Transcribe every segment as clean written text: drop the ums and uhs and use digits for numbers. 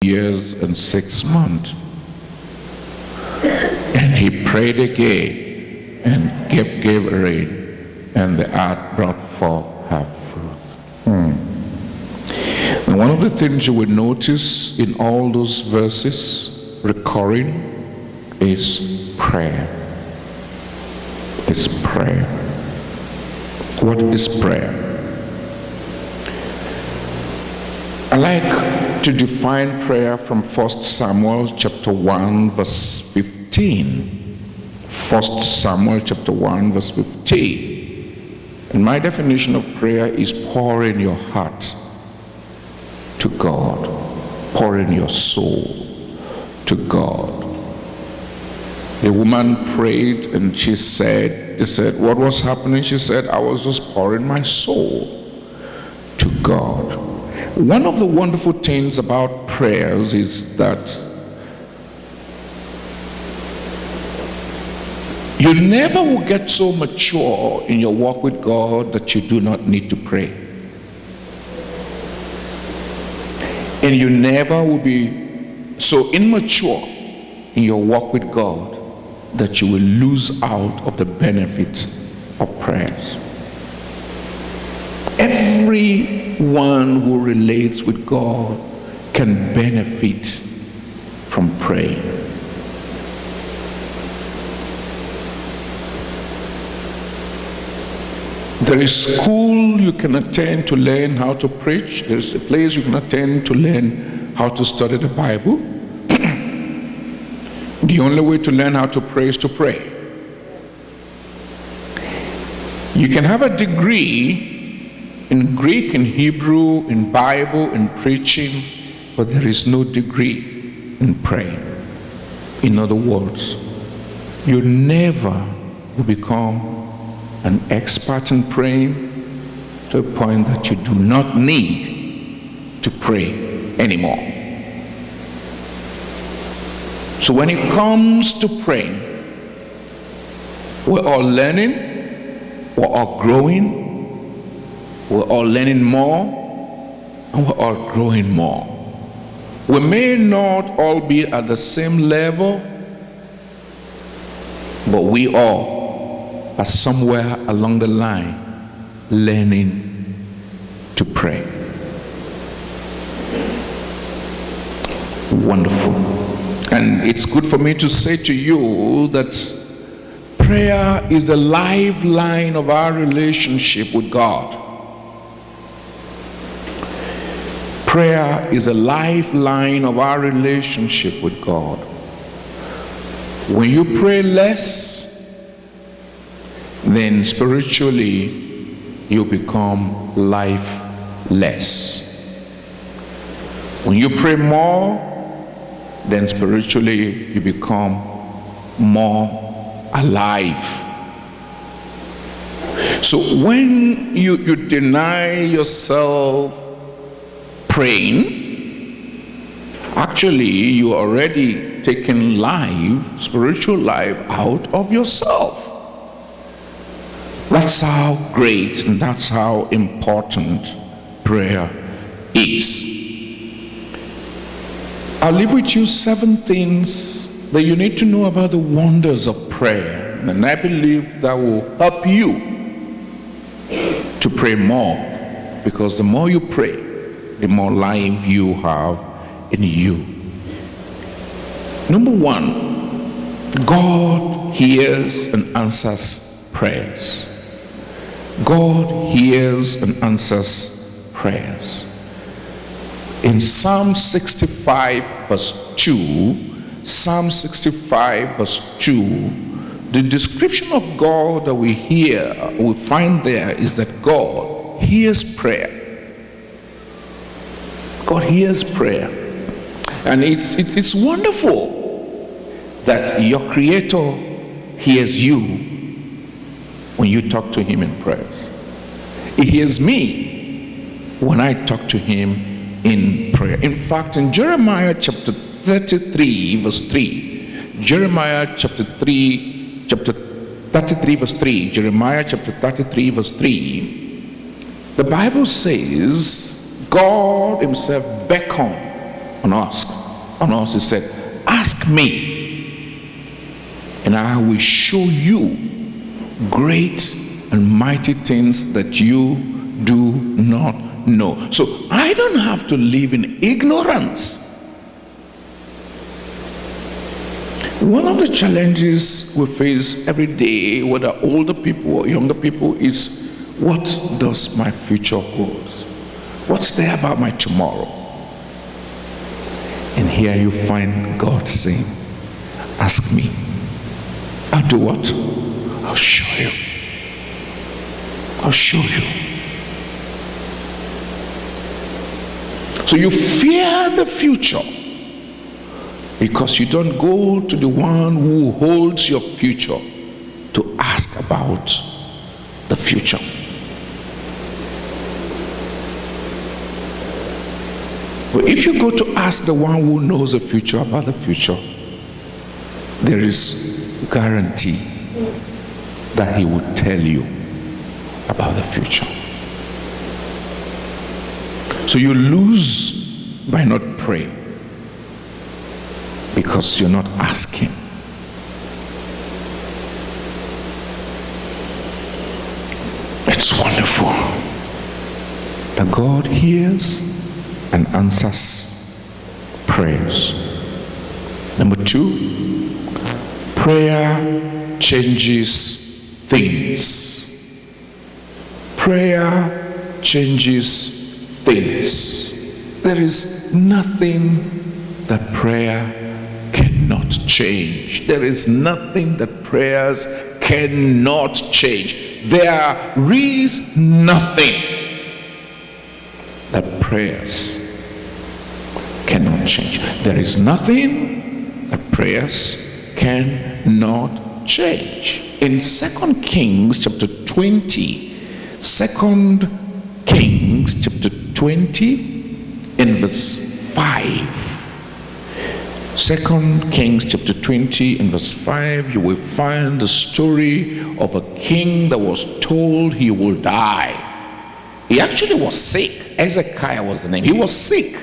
years and 6 months. And he prayed again and gave rain, and the earth brought forth her fruit. And one of the things you will notice in all those verses recurring is prayer. It's prayer. What is prayer? I like to define prayer from 1 Samuel chapter 1 verse 15. 1 Samuel chapter 1 verse 15. And my definition of prayer is pouring your heart to God, pouring your soul to God. The woman prayed and they said, what was happening? She said, I was just pouring my soul to God. One of the wonderful things about prayers is that you never will get so mature in your walk with God that you do not need to pray. And you never will be so immature in your walk with God that you will lose out of the benefit of prayers. Everyone who relates with God can benefit from praying. There is school you can attend to learn how to preach. There is a place you can attend to learn how to study the Bible. The only way to learn how to pray is to pray. You can have a degree in Greek, in Hebrew, in Bible, in preaching, but there is no degree in praying. In other words, you never will become an expert in praying to a point that you do not need to pray anymore. So when it comes to praying, we're all learning, we're all growing, we're all learning more, and we're all growing more. We may not all be at the same level, but we all are somewhere along the line learning to pray. Wonderful. And it's good for me to say to you that prayer is the lifeline of our relationship with God. Prayer is the lifeline of our relationship with God. When you pray less, then spiritually you become lifeless. When you pray more, then spiritually you become more alive. So when you deny yourself praying, actually you are already taking spiritual life out of yourself. That's how great and that's how important prayer is. I'll leave with you 7 things that you need to know about the wonders of prayer, and I believe that will help you to pray more, because the more you pray, the more life you have in you. Number 1, God hears and answers prayers. God hears and answers prayers. In Psalm 65 verse 2, Psalm 65 verse 2, the description of God that we find there is that God hears prayer. God hears prayer. And it's wonderful that your Creator hears you when you talk to Him in prayers. He hears me when I talk to Him in prayer. In fact, in Jeremiah chapter 33 verse 3, Jeremiah chapter 33 verse 3, Jeremiah chapter 33 verse 3, the Bible says God Himself beckoned on us. On us, he said, ask me, and I will show you great and mighty things that you do not know. So I don't have to live in ignorance. One of the challenges we face every day, whether older people or younger people, is what does my future hold? What's there about my tomorrow? And here you find God saying, ask me. I'll do what? I'll show you. I'll show you. So you fear the future because you don't go to the one who holds your future to ask about the future. But if you go to ask the one who knows the future about the future, there is guarantee that he will tell you about the future. So you lose by not praying because you're not asking. It's wonderful that God hears and answers prayers. Number 2, prayer changes things. Prayer changes things. There is nothing that prayer cannot change. There is nothing that prayers cannot change. There is nothing that prayers cannot change. There is nothing that prayers cannot change. In 2 Kings chapter 20, 2 Kings chapter 20 in verse 5. 2 Kings chapter 20 in verse 5, you will find the story of a king that was told he will die. He actually was sick. Hezekiah was the name. He was sick.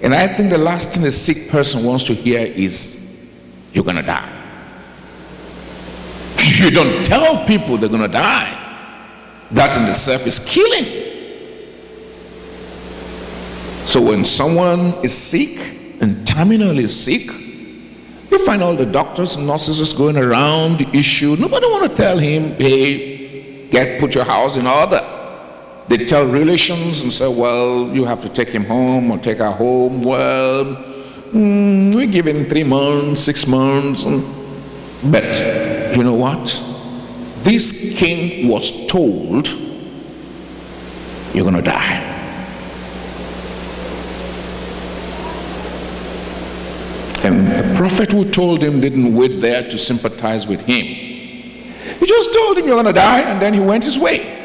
And I think the last thing a sick person wants to hear is, you're going to die. You don't tell people they're going to die. That in itself is killing. So when someone is sick and terminally sick, you find all the doctors and nurses just going around the issue. Nobody want to tell him, hey, put your house in order. They tell relations and say, well, you have to take him home or take her home. Well, we give him 3 months, 6 months. But you know what? This king was told, you're going to die. And the prophet who told him didn't wait there to sympathize with him. He just told him, you're going to die, and then he went his way.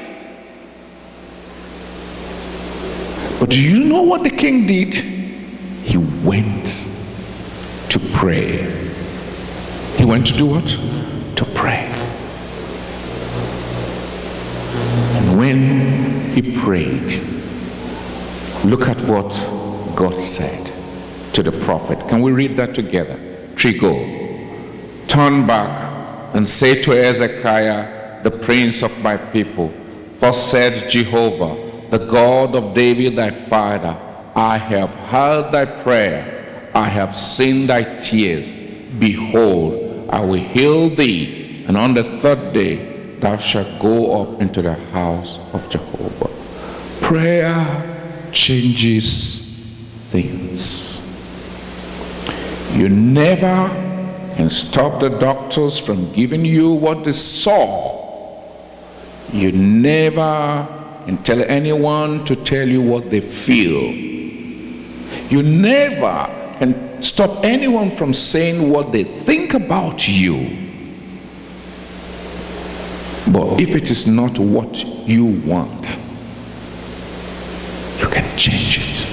But do you know what the king did? He went to pray. He went to do what? To pray. And when he prayed, look at what God said to the prophet. Can we read that together? 3, go. Turn back and say to Hezekiah, the prince of my people, thus said Jehovah, the God of David thy father, I have heard thy prayer, I have seen thy tears. Behold, I will heal thee, and on the 3rd day thou shalt go up into the house of Jehovah. Prayer changes things. You never can stop the doctors from giving you what they saw. You never can tell anyone to tell you what they feel. You never can stop anyone from saying what they think about you. But if it is not what you want, you can change it.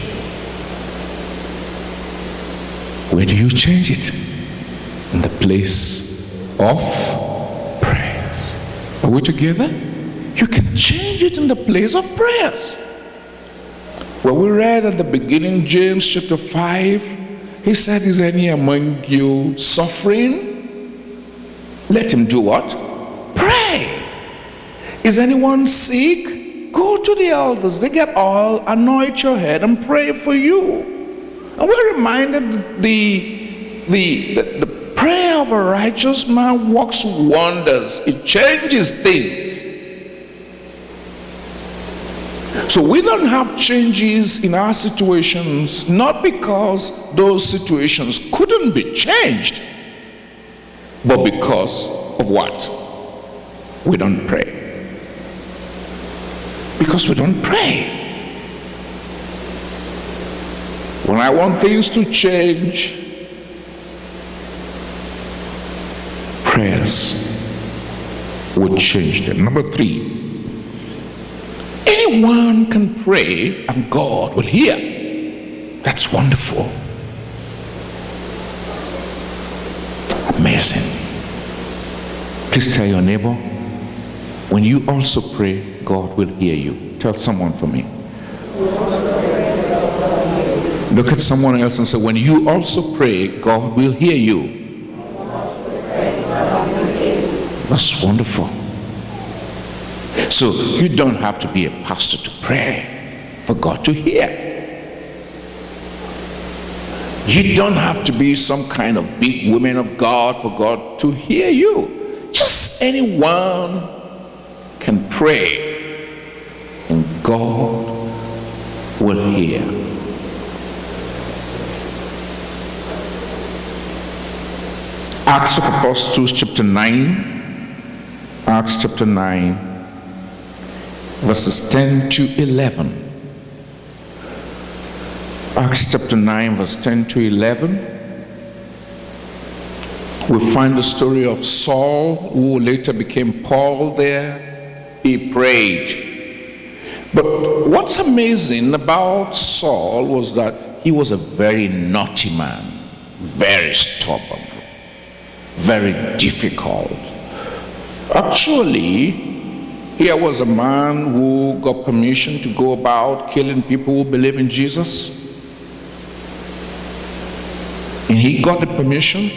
Where do you change it? In the place of prayers. Are we together? You can change it in the place of prayers. Well, we read at the beginning, James chapter 5, he said, is any among you suffering? Let him do what? Pray. Is anyone sick? Go to the elders. They get oil, anoint your head, and pray for you. And we're reminded the prayer of a righteous man works wonders. It changes things. So we don't have changes in our situations, not because those situations couldn't be changed, but because of what? We don't pray. Because we don't pray. When I want things to change, prayers would change them. Number 3. Anyone can pray and God will hear. That's wonderful. Amazing. Please tell your neighbor, when you also pray, God will hear you. Tell someone for me. Look at someone else and say, when you also pray, God will hear you. That's wonderful. So you don't have to be a pastor to pray for God to hear. You don't have to be some kind of big woman of God for God to hear you. Just anyone can pray and God will hear. Acts of Apostles chapter 9. Acts chapter 9, verses 10 to 11. Acts chapter 9, verse 10 to 11. We find the story of Saul, who later became Paul there. He prayed. But what's amazing about Saul was that he was a very naughty man, very stubborn, very difficult. Actually, here was a man who got permission to go about killing people who believe in Jesus. And he got the permission,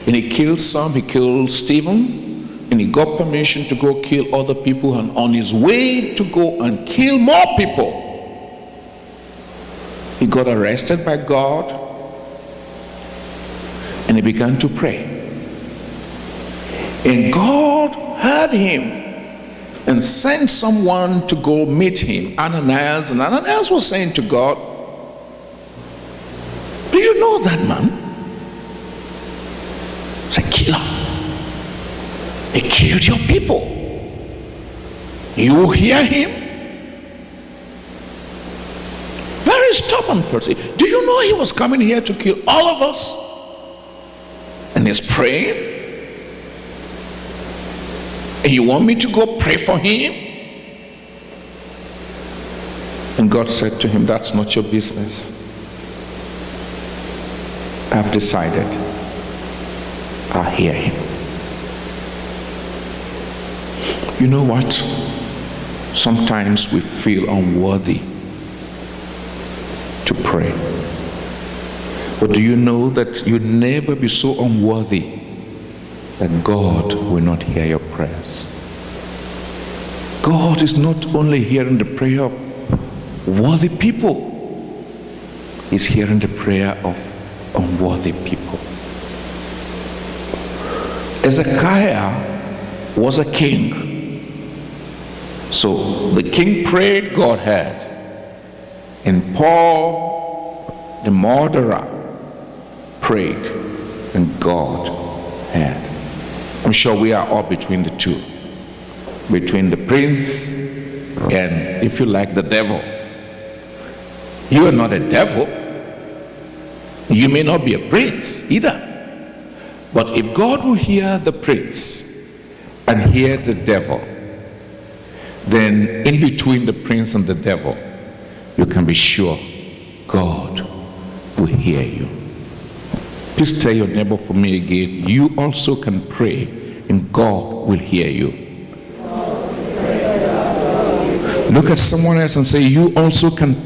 and he killed some. He killed Stephen, and he got permission to go kill other people, and on his way to go and kill more people, he got arrested by God, and he began to pray. And God heard him and sent someone to go meet him, Ananias. And Ananias was saying to God, do you know that man? It's a killer. He killed your people. You hear him? Very stubborn person. Do you know he was coming here to kill all of us? And he's praying? And you want me to go pray for him? And God said to him, that's not your business. I've decided. I'll hear him. You know what? Sometimes we feel unworthy to pray. But do you know that you'll never be so unworthy that God will not hear your prayers? God is not only hearing the prayer of worthy people, He's hearing the prayer of unworthy people. Hezekiah was a king. So the king prayed, God heard. And Paul, the murderer, prayed, and God heard. I'm sure we are all between the two. Between the prince and, if you like, the devil. You are not a devil. You may not be a prince either. But if God will hear the prince and hear the devil, then in between the prince and the devil, you can be sure God will hear you. Please tell your neighbor for me again, you also can pray and God will hear you. Look at someone else and say, you also can pray.